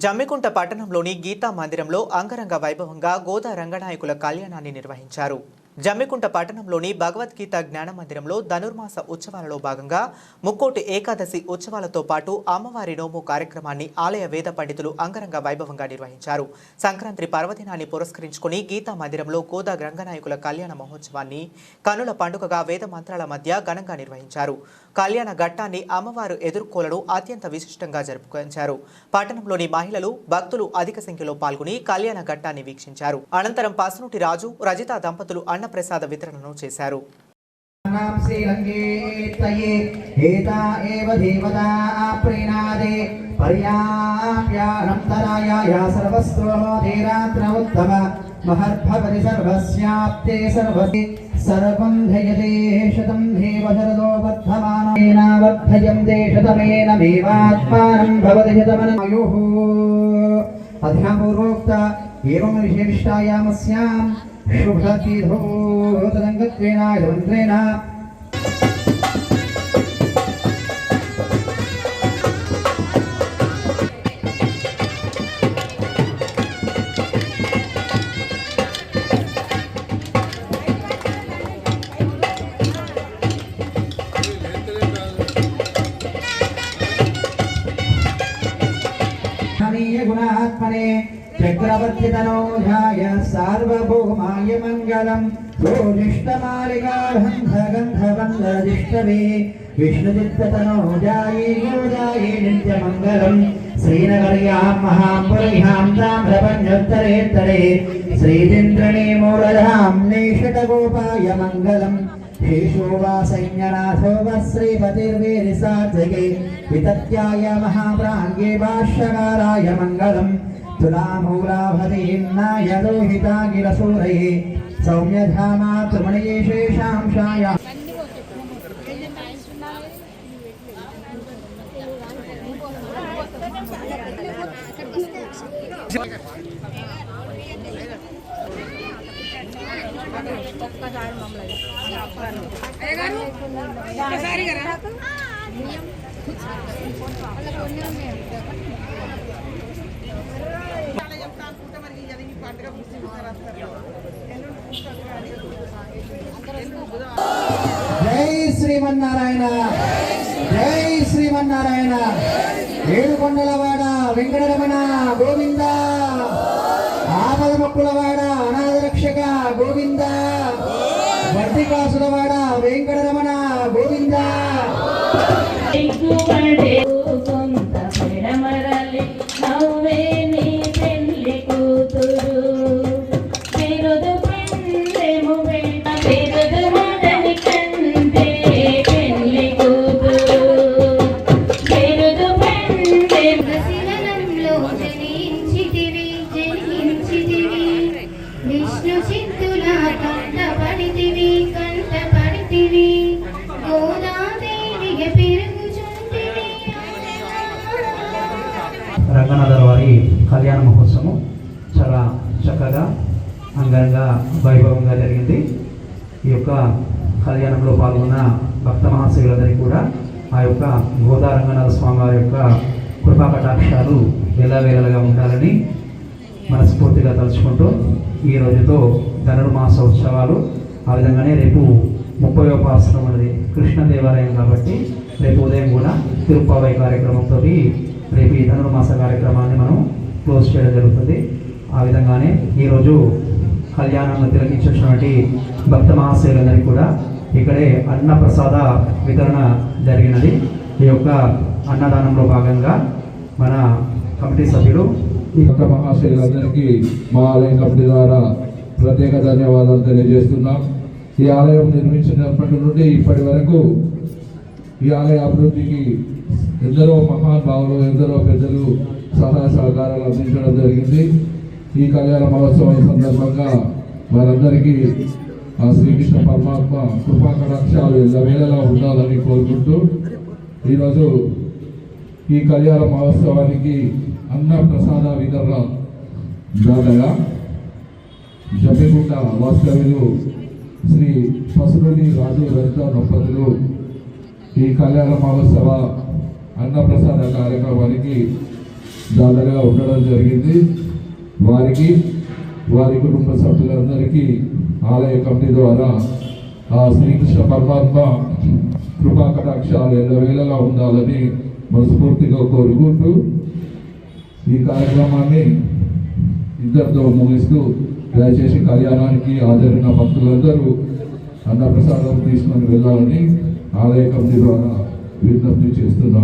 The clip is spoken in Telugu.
జమ్మికుంట పట్టణంలోని గీతా మందిరంలో అంగరంగ వైభవంగా గోదా రంగనాయకుల కళ్యాణాన్ని నిర్వహించారు. జమ్మికుంట పట్టణంలోని భగవద్గీత జ్ఞాన మందిరంలో ధనుర్మాస ఉత్సవాలలో భాగంగా ముక్కోటి ఏకాదశి ఉత్సవాలతో పాటు అమ్మవారి నోము కార్యక్రమాన్ని ఆలయ వేద పండితులు అంగరంగ వైభవంగా నిర్వహించారు. సంక్రాంతి పర్వదినాన్ని పురస్కరించుకుని గీతా మందిరంలో గోదా రంగనాయకుల కళ్యాణ మహోత్సవాన్ని కనుల పండుగగా వేద మంత్రాల మధ్య ఘనంగా నిర్వహించారు. కళ్యాణ ఘట్టాన్ని అమ్మవారు ఎదుర్కోలను అత్యంత విశిష్టంగా జరుపుకొంచారు. పట్టణంలోని మహిళలు భక్తులు అధిక సంఖ్యలో పాల్గొని కళ్యాణ ఘట్టాన్ని వీక్షించారు. అనంతరం పసునూటి రాజు రజిత దంపతులు అన్నప్రసాద వితరణను చేశారు. सर्वं धयते शतं देव शरदो वर्धमानेन वर्धयन्ते शतमेन मेवात्मानं भवति शतमनयुः अध्यापूर्वोक्त एवं विशेषायामस्यां शुभतिथो तदङ्गत्वेन यन्त्रेण गुणात्मने चक्रवर्तितनोजाय सार्वभौमाय मङ्गलं सोजिष्टमालिकागन्धगन्धवन्ददिष्टवे विष्णुचित्ततनोजाय गोदायै नित्यमङ्गलं श्रीनगर्यां महापुर्यां ताम्रपञ्चोत्तरेत्तरे श्रीचन्द्रणे मूलधां नेषटगोपाय मङ्गलम् शेषो वा सैन्यनाथो वा श्रीपतिर्वीरिसात्विके वितत्याय महाप्राज्ञे भाष्यकाराय मङ्गलम् तुलामूलाभतीर्नाय लोहितागिरसूरये सौम्यधामा त्रिमणये शेषांशाय जय श्रीमन्नारायण जय श्रीमन्नारायण ఏడుకొండలవాడ వెంకటరమణ గోవింద ఆపద మొక్కులవాడ అనాథ రక్షక గోవింద వర్తికాసులవాడ వెంకటరమణ గోవింద రంగనాథర్ వారి కళ్యాణ మహోత్సవం చాలా చక్కగా అంగరంగ వైభవంగా జరిగింది. ఈ యొక్క కళ్యాణంలో పాల్గొన్న భక్త మహాశయులందరికీ కూడా ఆ యొక్క గోదా రంగనాథ స్వామి వారి యొక్క కృపా కటాక్షాలు వేలవేలగా ఉండాలని మనస్ఫూర్తిగా తలుచుకుంటూ ఈ రోజుతో ధనుర్మాస ఉత్సవాలు, ఆ విధంగానే రేపు 30వ పాసనం అనేది కృష్ణ దేవాలయం కాబట్టి రేపు ఉదయం కూడా తిరుప్పావై కార్యక్రమంతో రేపు ఈ ధనుర్మాస కార్యక్రమాన్ని మనం క్లోజ్ చేయడం జరుగుతుంది. ఆ విధంగానే ఈరోజు కళ్యాణంలో తిలకించినటువంటి భక్త మహాశయులందరికీ కూడా ఇక్కడే అన్న ప్రసాద వితరణ జరిగినది. ఈ యొక్క అన్నదానంలో భాగంగా మన కమిటీ సభ్యులు ఈ భక్త మహాశయులందరికీ మా ఆలయ కమిటీ ద్వారా ప్రత్యేక ధన్యవాదాలు తెలియజేస్తున్నాం. ఈ ఆలయం నిర్మించినప్పటి నుండి ఇప్పటి వరకు ఈ ఆలయ అభివృద్ధికి ఎందరో మహానుభావులు, ఎందరో పెద్దలు సహాయ సహకారాలు అందించడం జరిగింది. ఈ కళ్యాణ మహోత్సవం సందర్భంగా వారందరికీ ఆ శ్రీకృష్ణ పరమాత్మ కృపా కటాక్షాలు ఎల్లవేళలా ఉండాలని కోరుకుంటూ ఈరోజు ఈ కళ్యాణ మహోత్సవానికి అన్న ప్రసాద వితరణ జాతగా జమ్మికుంట వాస్తవ్యులు శ్రీ పసునూటి రాజు రజిత దంపతులు ఈ కళ్యాణ మహోత్సవ అన్నప్రసాద కార్యక్రమానికి దాదాగా ఉండడం జరిగింది. వారికి వారి కుటుంబ సభ్యులందరికీ ఆలయ కమిటీ ద్వారా ఆ శ్రీకృష్ణ పరమాత్మ కృపా కటాక్షాలు ఎల్లవేళలా ఉండాలని మనస్ఫూర్తిగా కోరుకుంటూ ఈ కార్యక్రమాన్ని ఇద్దరితో ముగిస్తూ దయచేసి కళ్యాణానికి హాజరైన భక్తులందరూ అన్నప్రసాదం తీసుకొని వెళ్ళాలని ఆలయ కమిటీ ద్వారా విజ్ఞప్తి చేస్తున్నాం.